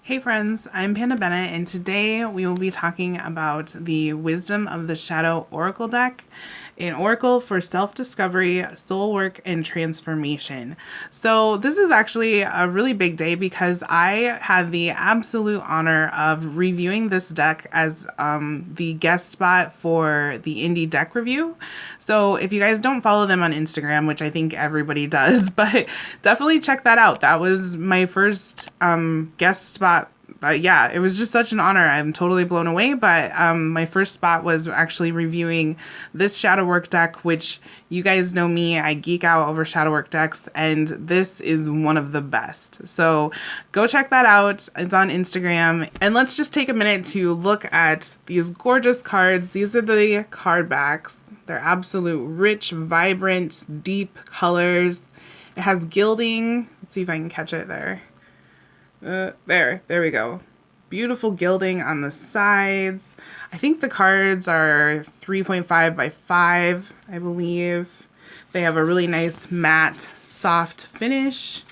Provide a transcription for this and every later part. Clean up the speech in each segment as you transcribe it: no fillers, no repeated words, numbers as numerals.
Hey friends, I'm Panda Bennett, and today we will be talking about the Wisdom of the Shadow Oracle deck, an oracle for self-discovery, soul work, and transformation. So this is actually a really big day because I had the absolute honor of reviewing this deck as the guest spot for the indie deck review. So if you guys don't follow them on Instagram, which I think everybody does, but definitely check that out. That was my first guest spot. But yeah, it was just such an honor. I'm totally blown away. But my first spot was actually reviewing this Shadow Work deck, which you guys know me. I geek out over Shadow Work decks, and this is one of the best. So go check that out. It's on Instagram. And let's just take a minute to look at these gorgeous cards. These are the card backs. They're absolute rich, vibrant, deep colors. It has gilding. Let's see if I can catch it there. There we go. Beautiful gilding on the sides. I think the cards are 3.5 by 5, I believe. They have a really nice matte, soft finish.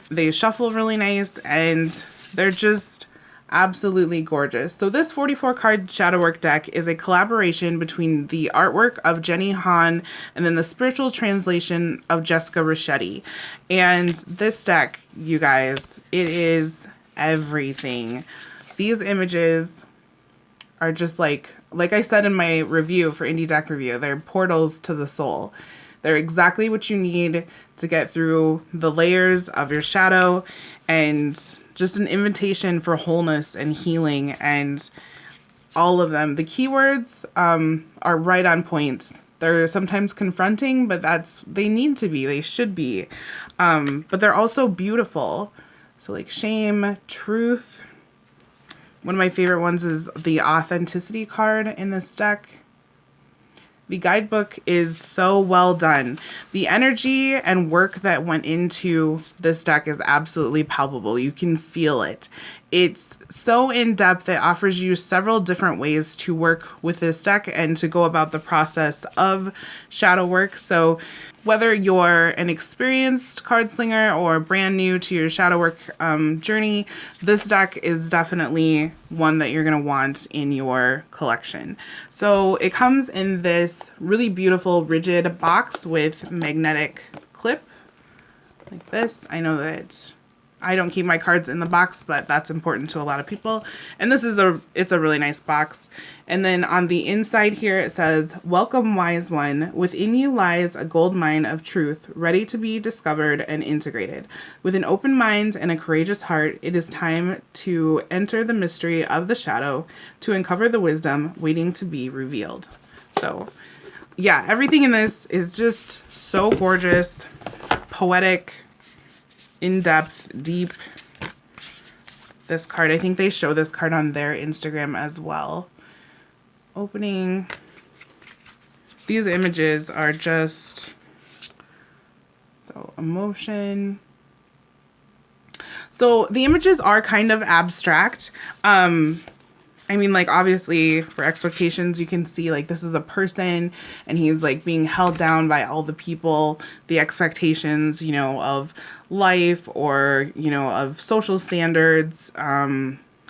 They shuffle really nice, and they're just absolutely gorgeous. So this 44 card Shadow Work deck is a collaboration between the artwork of Jenny Han and then the spiritual translation of Jessica Ricchetti. And this deck, you guys, it is everything. These images are just like I said in my review for Indie Deck Review, they're portals to the soul. They're exactly what you need to get through the layers of your shadow, and just an invitation for wholeness and healing, and all of them. The keywords are right on point. They're sometimes confronting, but they need to be. They should be. But they're also beautiful. So like shame, truth. One of my favorite ones is the authenticity card in this deck. The guidebook is so well done. The energy and work that went into this deck is absolutely palpable. You can feel it. It's so in-depth, it offers you several different ways to work with this deck and to go about the process of shadow work. So whether you're an experienced card slinger or brand new to your shadow work journey, this deck is definitely one that you're going to want in your collection. So it comes in this really beautiful rigid box with magnetic clip like this. I know that I don't keep my cards in the box, but that's important to a lot of people. And this is it's a really nice box. And then on the inside here, it says, "Welcome, wise one. Within you lies a gold mine of truth, ready to be discovered and integrated. With an open mind and a courageous heart, it is time to enter the mystery of the shadow, to uncover the wisdom waiting to be revealed." So yeah, everything in this is just so gorgeous, poetic, in-depth, deep. This card, I think they show this card on their Instagram as well. Opening. These images are just so emotion. So the images are kind of abstract. I mean, like, obviously for expectations, you can see like this is a person and he's like being held down by all the people, the expectations, you know, of life, or, you know, of social standards,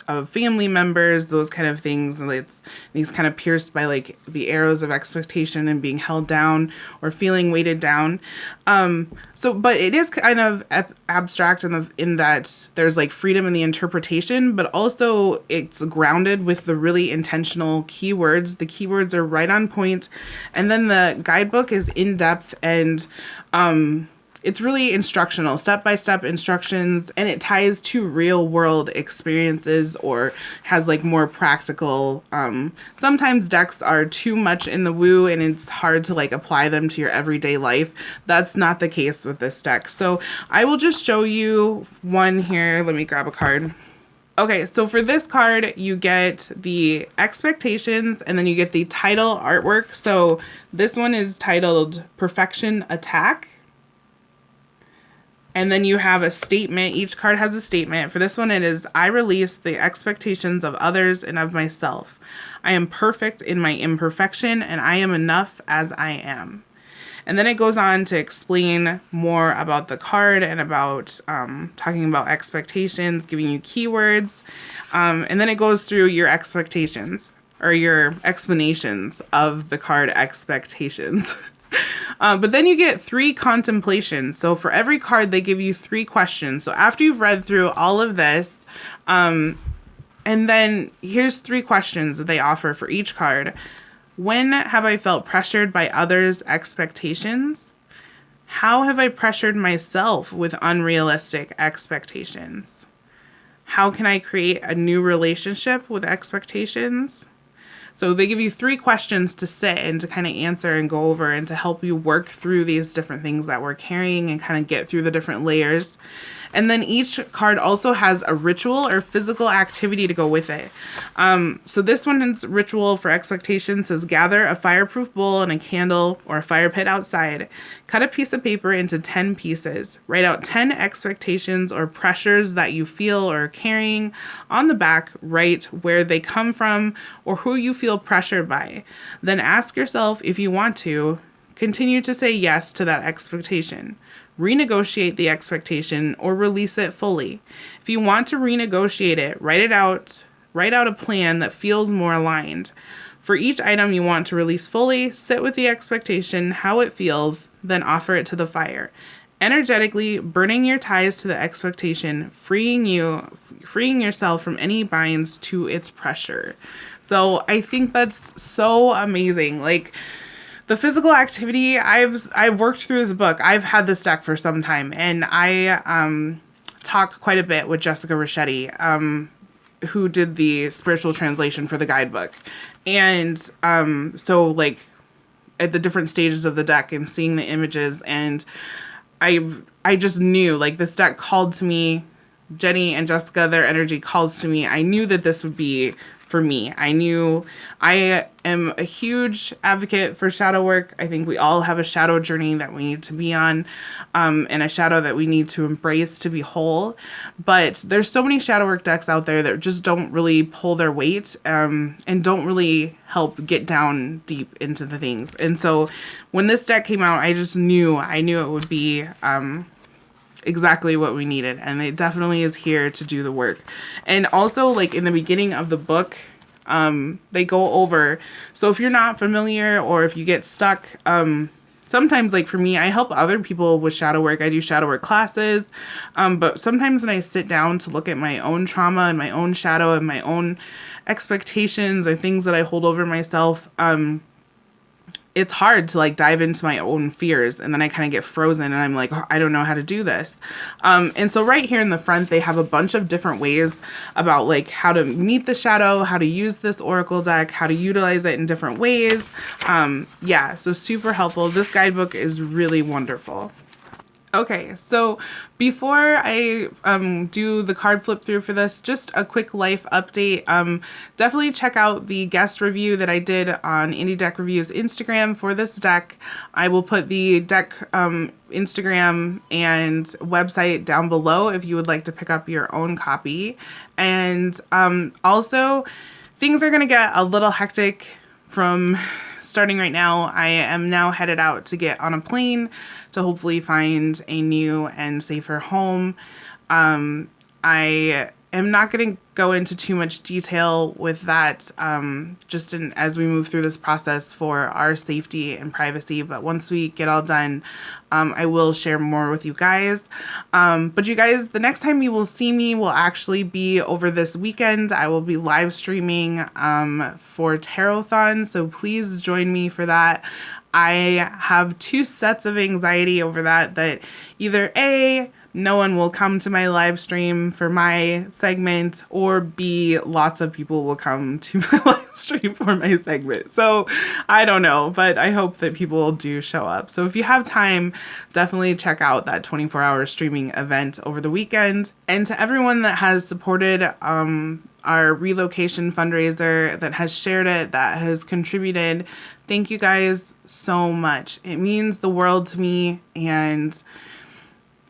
of family members, those kind of things. And he's kind of pierced by like the arrows of expectation and being held down or feeling weighted down. But it is kind of abstract in that there's like freedom in the interpretation, but also it's grounded with the really intentional keywords. The keywords are right on point. And then the guidebook is in depth, and it's really instructional, step-by-step instructions, and it ties to real-world experiences or has like more practical. Sometimes decks are too much in the woo and it's hard to like apply them to your everyday life. That's not the case with this deck. So I will just show you one here. Let me grab a card. Okay, so for this card, you get the expectations and then you get the title artwork. So this one is titled Perfection Attack. And then you have a statement. Each card has a statement. For this one, it is, "I release the expectations of others and of myself. I am perfect in my imperfection, and I am enough as I am." And then it goes on to explain more about the card and about talking about expectations, giving you keywords. And then it goes through your expectations or your explanations of the card expectations. But then you get 3 contemplations. So for every card, they give you 3 questions. So after you've read through all of this, and then here's 3 questions that they offer for each card. When have I felt pressured by others' expectations? How have I pressured myself with unrealistic expectations? How can I create a new relationship with expectations? So they give you 3 questions to sit and to kind of answer and go over and to help you work through these different things that we're carrying and kind of get through the different layers. And then each card also has a ritual or physical activity to go with it. So this one's ritual for expectations says gather a fireproof bowl and a candle or a fire pit outside. Cut a piece of paper into 10 pieces. Write out 10 expectations or pressures that you feel or are carrying. On the back, write where they come from or who you feel pressured by. Then ask yourself if you want to continue to say yes to that expectation. Renegotiate the expectation or release it fully. If you want to renegotiate it, write out a plan that feels more aligned. For each item you want to release fully, sit with the expectation, how it feels, then offer it to the fire. Energetically burning your ties to the expectation, freeing yourself from any binds to its pressure. So I think that's so amazing. Like, the physical activity, I've worked through this book. I've had this deck for some time, and I talk quite a bit with Jessica Ricchetti, who did the spiritual translation for the guidebook. And so like at the different stages of the deck and seeing the images, and I just knew like this deck called to me. Jenny and Jessica, their energy calls to me. I knew that this would be for me. I knew I am a huge advocate for shadow work. I think we all have a shadow journey that we need to be on, and a shadow that we need to embrace to be whole. But there's so many shadow work decks out there that just don't really pull their weight, and don't really help get down deep into the things. And so when this deck came out, I knew it would be exactly what we needed, and it definitely is here to do the work. And also, like in the beginning of the book, they go over, so if you're not familiar or if you get stuck, sometimes, like for me, I help other people with shadow work. I do shadow work classes, but sometimes when I sit down to look at my own trauma and my own shadow and my own expectations or things that I hold over myself, it's hard to like dive into my own fears, and then I kind of get frozen and I'm like, oh, I don't know how to do this. And so right here in the front, they have a bunch of different ways about like how to meet the shadow, how to use this oracle deck, how to utilize it in different ways. Yeah, so super helpful. This guidebook is really wonderful. Okay, so before I do the card flip through for this, just a quick life update. Definitely check out the guest review that I did on Indie Deck Reviews Instagram for this deck. I will put the deck Instagram and website down below if you would like to pick up your own copy. And also, things are going to get a little hectic from starting right now. I am now headed out to get on a plane to hopefully find a new and safer home. I am not going to go into too much detail with that, as we move through this process for our safety and privacy. But once we get all done, I will share more with you guys. But you guys, the next time you will see me will actually be over this weekend. I will be live streaming for Tarothon, so please join me for that. I have 2 sets of anxiety over that either A, no one will come to my live stream for my segment, or B, lots of people will come to my live stream for my segment. So I don't know, but I hope that people do show up. So if you have time, definitely check out that 24-hour streaming event over the weekend. And to everyone that has supported our relocation fundraiser, that has shared it, that has contributed, thank you guys so much. It means the world to me, and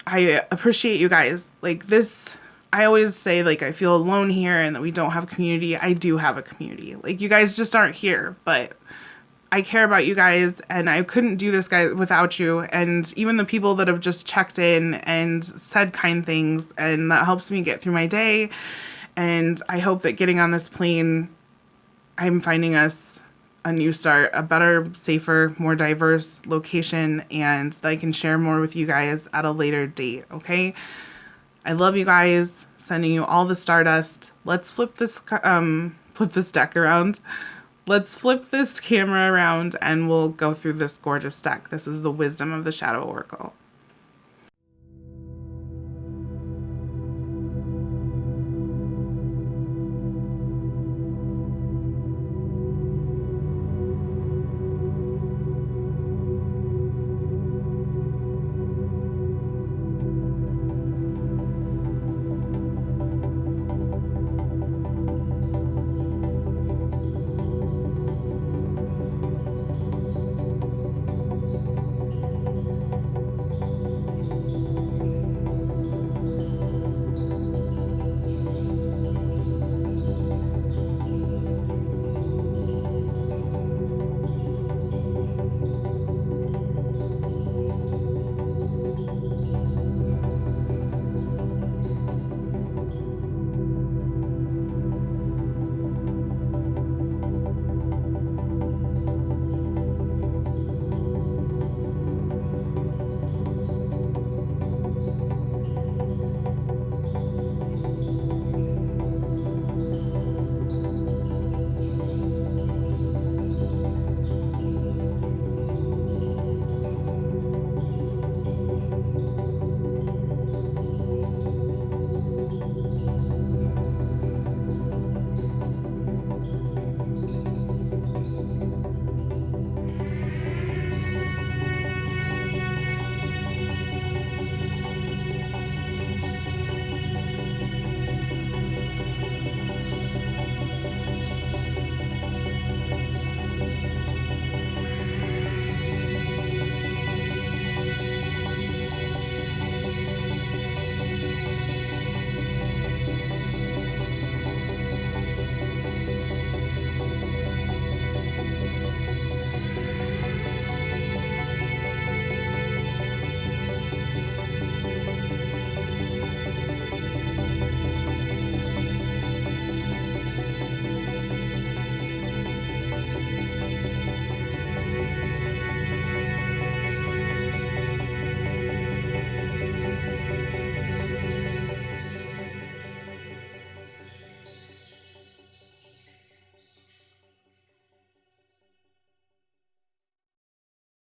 I appreciate you guys. Like this, I always say like I feel alone here and that we don't have a community. I do have a community. Like you guys just aren't here, but I care about you guys, and I couldn't do this, guys, without you. And even the people that have just checked in and said kind things, and that helps me get through my day. And I hope that getting on this plane, I'm finding us a new start, a better, safer, more diverse location, and that I can share more with you guys at a later date, okay? I love you guys. Sending you all the Stardust. Let's flip this deck around. Let's flip this camera around and we'll go through this gorgeous deck. This is the Wisdom of the Shadow Oracle.